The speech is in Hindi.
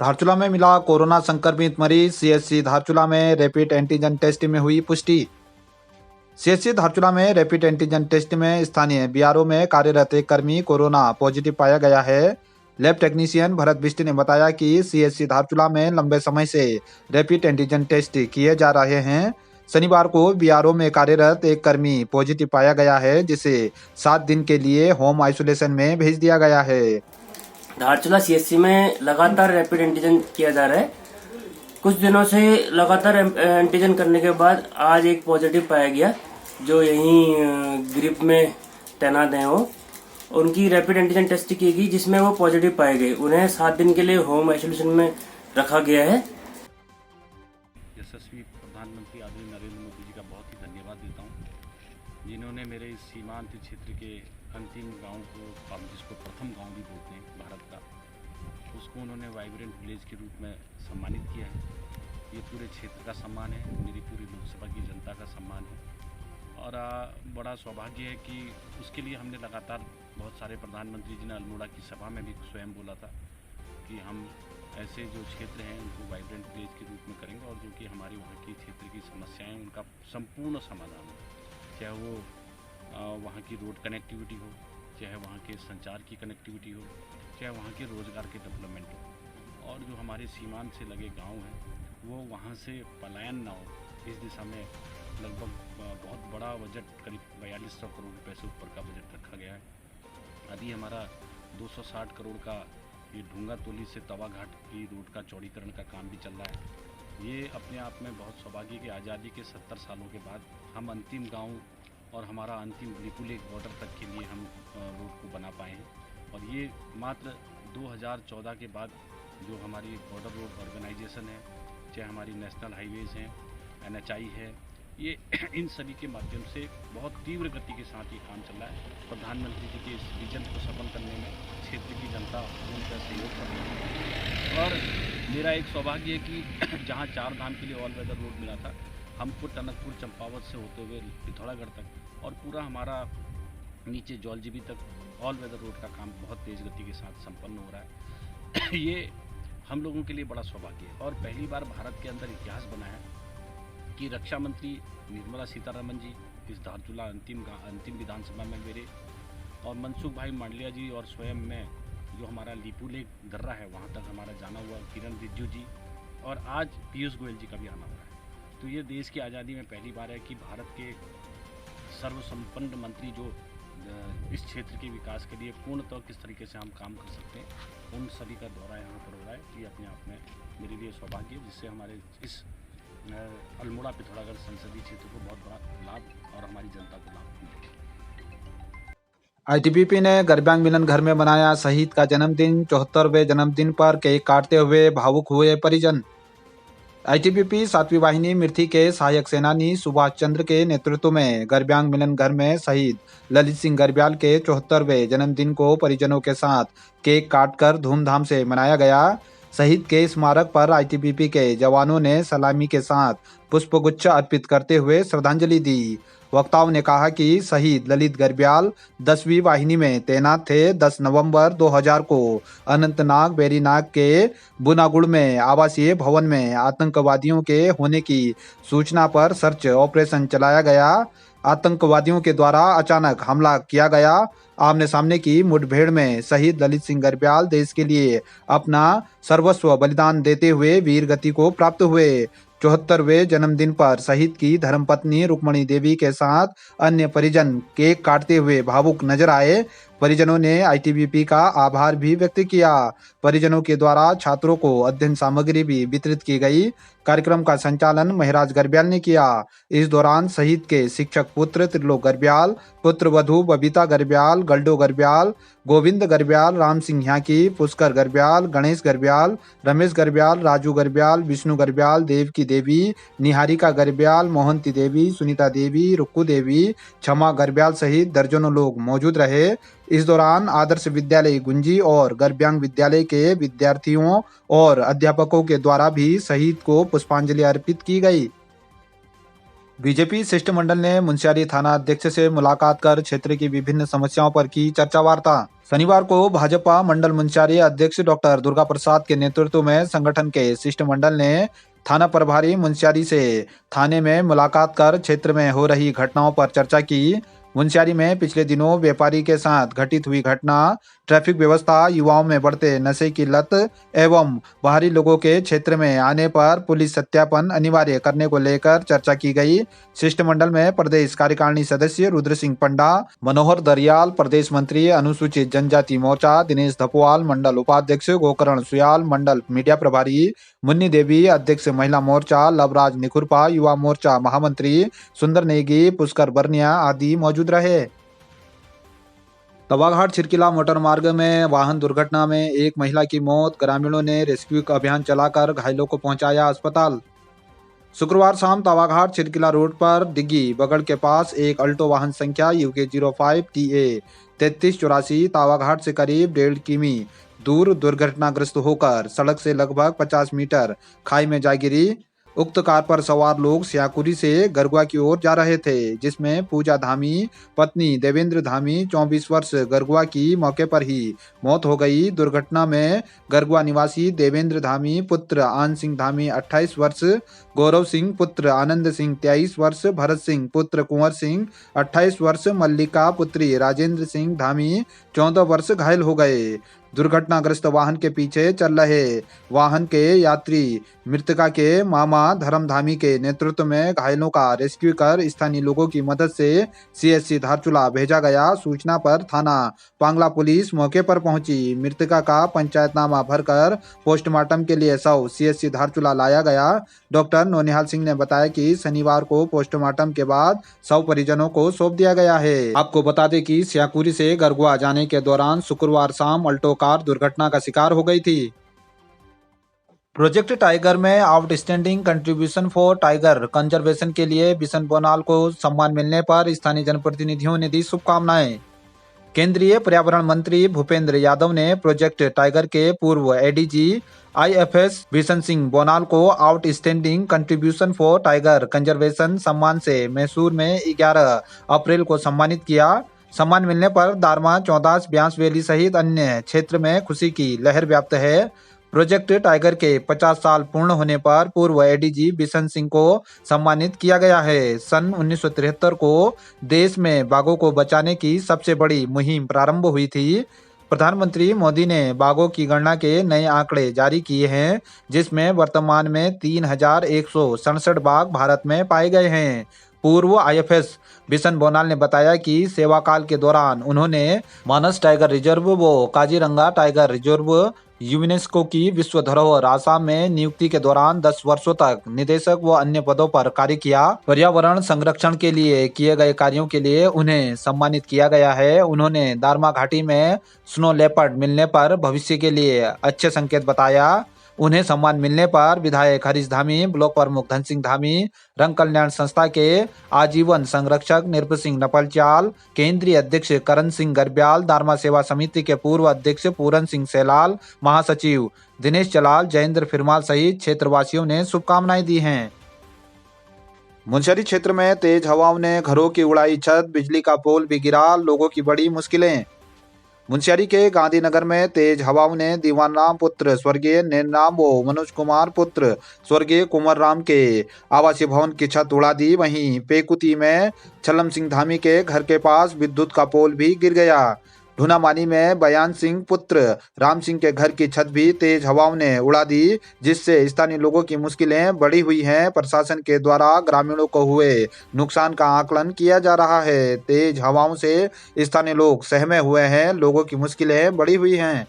धारचूला में मिला कोरोना संक्रमित मरीज। सीएचसी धारचूला में रैपिड एंटीजन टेस्ट में हुई पुष्टि। सीएचसी धारचूला में रैपिड एंटीजन टेस्ट में स्थानीय बीआरओ में कार्यरत एक कर्मी कोरोना पॉजिटिव पाया गया है। लैब टेक्नीशियन भरत बिष्ट ने बताया कि सीएचसी धारचूला में लंबे समय से रैपिड एंटीजन टेस्ट किए जा रहे हैं। शनिवार को बीआरओ में कार्यरत एक कर्मी पॉजिटिव पाया गया है, जिसे 7 दिन के लिए होम आइसोलेशन में भेज दिया गया है। धारचूला सीएचसी में लगातार रैपिड एंटीजन किया जा रहा है। कुछ दिनों से लगातार एंटीजन करने के बाद आज एक पॉजिटिव पाया गया, जो यहीं ग्रिप में तैनात हैं। वो उनकी रैपिड एंटीजन टेस्ट की गई, जिसमें वो पॉजिटिव पाए गए। उन्हें 7 दिन के लिए होम आइसोलेशन में रखा गया है। यशस्वी प्रधानमंत्री आदरणीय नरेंद्र मोदी जी का बहुत ही धन्यवाद देता हूँ, जिन्होंने मेरे इस सीमांत क्षेत्र के अंतिम गांव को, हम जिसको प्रथम गांव भी बोलते हैं भारत का, उसको उन्होंने वाइब्रेंट विलेज के रूप में सम्मानित किया है। ये पूरे क्षेत्र का सम्मान है, मेरी पूरी लोकसभा की जनता का सम्मान है। और बड़ा सौभाग्य है कि उसके लिए हमने लगातार बहुत सारे प्रधानमंत्री जी ने अल्मोड़ा की सभा में भी स्वयं बोला था कि हम ऐसे जो क्षेत्र हैं उनको वाइब्रेंट विलेज के रूप में करेंगे, और जो कि हमारी वहाँ की क्षेत्र की समस्याएं उनका संपूर्ण समाधान हो, चाहे वो वहाँ की रोड कनेक्टिविटी हो, चाहे वहाँ के संचार की कनेक्टिविटी हो, चाहे वहाँ के रोज़गार के डेवलपमेंट हो। और जो हमारे सीमांत से लगे गांव हैं वो वहाँ से पलायन ना हो, इस दिशा में लगभग बहुत बड़ा बजट, करीब 4200 करोड़ रुपये से ऊपर का बजट रखा गया है। अभी हमारा 260 करोड़ का ये ढूंगा तोली से तवा घाट की रोड का चौड़ीकरण का काम भी चल रहा है। ये अपने आप में बहुत सौभाग्य कि आज़ादी के 70 सालों के बाद हम अंतिम गांव और हमारा अंतिम बिल्कुल एक बॉर्डर तक के लिए हम रोड को बना पाए हैं। और ये मात्र 2014 के बाद जो हमारी बॉर्डर रोड ऑर्गेनाइजेशन है, चाहे हमारी नेशनल हाईवेज़ हैं, NHI है, ये इन सभी के माध्यम से बहुत तीव्र गति के साथ ये काम चल रहा है। प्रधानमंत्री जी के इस विजन को सफल करने में क्षेत्र की जनता उनका सहयोग कर रही है। और मेरा एक सौभाग्य है कि जहाँ 4 धाम के लिए ऑल वेदर रोड मिला था, हमको टनकपुर चंपावत से होते हुए पिथौरागढ़ तक और पूरा हमारा नीचे जौलजीबी तक ऑल वेदर रोड का काम बहुत तेज़ गति के साथ संपन्न हो रहा है। ये हम लोगों के लिए बड़ा सौभाग्य है। और पहली बार भारत के अंदर इतिहास बना है कि रक्षा मंत्री निर्मला सीतारमण जी इस धारचूला अंतिम विधानसभा में मेरे, और मनसुख भाई मांडलिया जी और स्वयं मैं, जो हमारा लिपुलेख दर्रा है वहाँ तक हमारा जाना हुआ, किरण रिजिजू जी, और आज पीयूष गोयल जी का भी आना हुआ है। तो ये देश की आज़ादी में पहली बार है कि भारत के सर्वसंपन्न मंत्री जो इस क्षेत्र के विकास के लिए पूर्णतः किस तरीके से हम काम कर सकते हैं, उन सभी का दौरा यहाँ पर हो रहा है। ये अपने आप में मेरे लिए सौभाग्य है, जिससे हमारे इस अल्मोड़ा पिथौरागढ़ संसदीय क्षेत्र को बहुत बड़ा लाभ और हमारी जनता को लाभ मिलेगा। आईटीबीपी ने गरब्यांग मिलन घर में मनाया शहीद का जन्मदिन। 74वें जन्मदिन पर केक काटते हुए भावुक हुए परिजन। आईटीबीपी 7वीं वाहिनी मिर्थी के सहायक सेनानी सुभाष चंद्र के नेतृत्व में गरब्यांग मिलन घर में शहीद ललित सिंह गर्ब्याल के 74वें जन्मदिन को परिजनों के साथ केक काटकर धूमधाम से मनाया गया। शहीद के स्मारक पर आईटीबीपी के जवानों ने सलामी के साथ पुष्पगुच्छ अर्पित करते हुए श्रद्धांजलि दी। वक्ताओं ने कहा कि शहीद ललित गर्ब्याल 10वीं वाहिनी में तैनात थे। 10 नवंबर 2000 को अनंतनाग बेरीनाग के बुनागुड़ में आवासीय भवन में आतंकवादियों के होने की सूचना पर सर्च ऑपरेशन चलाया गया। आतंकवादियों के द्वारा अचानक हमला किया गया। आमने सामने की मुठभेड़ में शहीद ललित सिंह गर्ब्याल देश के लिए अपना सर्वस्व बलिदान देते हुए वीर गति को प्राप्त हुए। 74वें जन्मदिन पर शहीद की धर्मपत्नी रुक्मणी देवी के साथ अन्य परिजन केक काटते हुए भावुक नजर आए। परिजनों ने आईटीबीपी का आभार भी व्यक्त किया। परिजनों के द्वारा छात्रों को अध्ययन सामग्री भी वितरित की गई। कार्यक्रम का संचालन महराज गर्ब्याल ने किया। इस दौरान शहीद के शिक्षक पुत्र त्रिलोक गर्ब्याल, पुत्र वधू बबीता गर्ब्याल, गल्डो गर्ब्याल, गोविंद गर्ब्याल, राम सिंह ह्याकी, पुष्कर गर्ब्याल, गणेश गर्ब्याल, रमेश गर्ब्याल, राजू गर्ब्याल, विष्णु गर्ब्याल, देवकी देवी, निहारिका गर्ब्याल, मोहंती देवी, सुनीता देवी, रुक्कू देवी, क्षमा गर्ब्याल सहित दर्जनों लोग मौजूद रहे। इस दौरान आदर्श विद्यालय गुंजी और गरब्यांग विद्यालय के विद्यार्थियों और अध्यापकों के द्वारा भी शहीद को पुष्पांजलि अर्पित की गई। बीजेपी शिष्टमंडल ने मुंशियारी थाना अध्यक्ष से मुलाकात कर क्षेत्र की विभिन्न समस्याओं पर की चर्चा वार्ता। शनिवार को भाजपा मंडल मुंशियारी अध्यक्ष डॉक्टर दुर्गा प्रसाद के नेतृत्व में संगठन के शिष्टमंडल ने थाना प्रभारी मुंशियारी से थाने में मुलाकात कर क्षेत्र में हो रही घटनाओं पर चर्चा की। मुंशियारी में पिछले दिनों व्यापारी के साथ घटित हुई घटना, ट्रैफिक व्यवस्था, युवाओं में बढ़ते नशे की लत एवं बाहरी लोगों के क्षेत्र में आने पर पुलिस सत्यापन अनिवार्य करने को लेकर चर्चा की गई। शिष्टमंडल में प्रदेश कार्यकारिणी सदस्य रुद्र सिंह पंडा, मनोहर दरियाल, प्रदेश मंत्री अनुसूचित जनजाति मोर्चा दिनेश धपोवाल, मंडल उपाध्यक्ष गोकर्ण सुयाल, मंडल मीडिया प्रभारी मुन्नी देवी, अध्यक्ष महिला मोर्चा लवराज निखुरपा, युवा मोर्चा महामंत्री सुंदर नेगी, पुष्कर बर्निया आदि मौजूद रहे। तवाघाट छिरकिला मोटर मार्ग में वाहन दुर्घटना में एक महिला की मौत, ग्रामीणों ने रेस्क्यू अभियान चलाकर घायलों को पहुंचाया अस्पताल। शुक्रवार शाम तवाघाट छिरकिला रोड पर दिग्गी बगड़ के पास एक अल्टो वाहन संख्या UK 05 TA 3384 तवाघाट से करीब 1.5 किमी दूर दुर्घटनाग्रस्त होकर सड़क से लगभग 50 मीटर खाई में जा गिरी। उक्त कार पर सवार लोग स्याकुरी से गरगुआ की ओर जा रहे थे, जिसमें पूजा धामी पत्नी देवेंद्र धामी 24 वर्ष गरगुआ की मौके पर ही मौत हो गई। दुर्घटना में गरगुआ निवासी देवेंद्र धामी पुत्र आन सिंह धामी 28 वर्ष, गौरव सिंह पुत्र आनंद सिंह 23 वर्ष, भरत सिंह पुत्र कुंवर सिंह 28 वर्ष, मल्लिका पुत्री राजेंद्र सिंह धामी 14 वर्ष घायल हो गए। दुर्घटनाग्रस्त वाहन के पीछे चल रहे वाहन के यात्री मृतका के मामा धर्म धामी के नेतृत्व में घायलों का रेस्क्यू कर स्थानीय लोगों की मदद से CHC धारचूला भेजा गया। सूचना पर थाना पांगला पुलिस मौके पर पहुंची। मृतका का पंचायतनामा भरकर पोस्टमार्टम के लिए शव CHC धारचूला लाया गया। डॉक्टर नौनिहाल सिंह ने बताया कि शनिवार को पोस्टमार्टम के बाद शव परिजनों को सौंप दिया गया है। आपको बता दें कि स्याकुरी से गरगुआ जाने के दौरान शुक्रवार शाम अल्टो कार दुर्घटना का शिकार हो गई थी। प्रोजेक्ट टाइगर में outstanding contribution for tiger conservation के लिए बिशन बोनाल को सम्मान मिलने पर स्थानीय जनप्रतिनिधियों ने दी शुभकामनाएं। केंद्रीय पर्यावरण मंत्री भूपेंद्र यादव ने प्रोजेक्ट टाइगर के पूर्व ADG IFS बिशन सिंह बोनाल को outstanding contribution for tiger conservation सम्मान से मैसूर में 11 अप्रैल को सम्मानित किया। सम्मान मिलने पर दारमा, चौदास, ब्यास वैली सहित अन्य क्षेत्र में खुशी की लहर व्याप्त है। प्रोजेक्ट टाइगर के 50 साल पूर्ण होने पर पूर्व ADG बिशन सिंह को सम्मानित किया गया है। सन 1973 को देश में बाघों को बचाने की सबसे बड़ी मुहिम प्रारंभ हुई थी। प्रधानमंत्री मोदी ने बाघों की गणना के नए आंकड़े जारी किए हैं, जिसमें वर्तमान में 3167 बाघ भारत में पाए गए हैं। पूर्व IFS बिशन बोनाल ने बताया कि सेवा काल के दौरान उन्होंने मानस टाइगर रिजर्व व काजीरंगा टाइगर रिजर्व यूनेस्को की विश्व धरोहर आसाम में नियुक्ति के दौरान 10 वर्षों तक निदेशक व अन्य पदों पर कार्य किया। पर्यावरण संरक्षण के लिए किए गए कार्यों के लिए उन्हें सम्मानित किया गया है। उन्होंने दारमा घाटी में स्नो लेपर्ड मिलने पर भविष्य के लिए अच्छे संकेत बताया। उन्हें सम्मान मिलने पर विधायक हरीश धामी, ब्लॉक प्रमुख धन सिंह धामी, रंग कल्याण संस्था के आजीवन संरक्षक निर्भ सिंह नपलचाल, केंद्रीय अध्यक्ष करण सिंह गर्ब्याल, दारमा सेवा समिति के पूर्व अध्यक्ष पूरन सिंह सेलाल, महासचिव दिनेश चलाल, जयेंद्र फिरमाल सहित क्षेत्रवासियों ने शुभकामनाएं दी हैं। मुंशियारी क्षेत्र में तेज हवाओं ने घरों की उड़ाई छत, बिजली का पोल भी गिरा, लोगों की बड़ी मुश्किलें। मुंशियारी के गांधीनगर में तेज हवाओं ने दीवान राम पुत्र स्वर्गीय नैनराम व मनोज कुमार पुत्र स्वर्गीय कुंवर राम के आवासीय भवन की छत उड़ा दी। वहीं पेकुती में छल्लम सिंह धामी के घर के पास विद्युत का पोल भी गिर गया। ढूनामानी में बयान सिंह पुत्र राम सिंह के घर की छत भी तेज हवाओं ने उड़ा दी, जिससे स्थानीय लोगों की मुश्किलें बढ़ी हुई हैं। प्रशासन के द्वारा ग्रामीणों को हुए नुकसान का आकलन किया जा रहा है। तेज हवाओं से स्थानीय लोग सहमे हुए हैं, लोगों की मुश्किलें बढ़ी हुई हैं।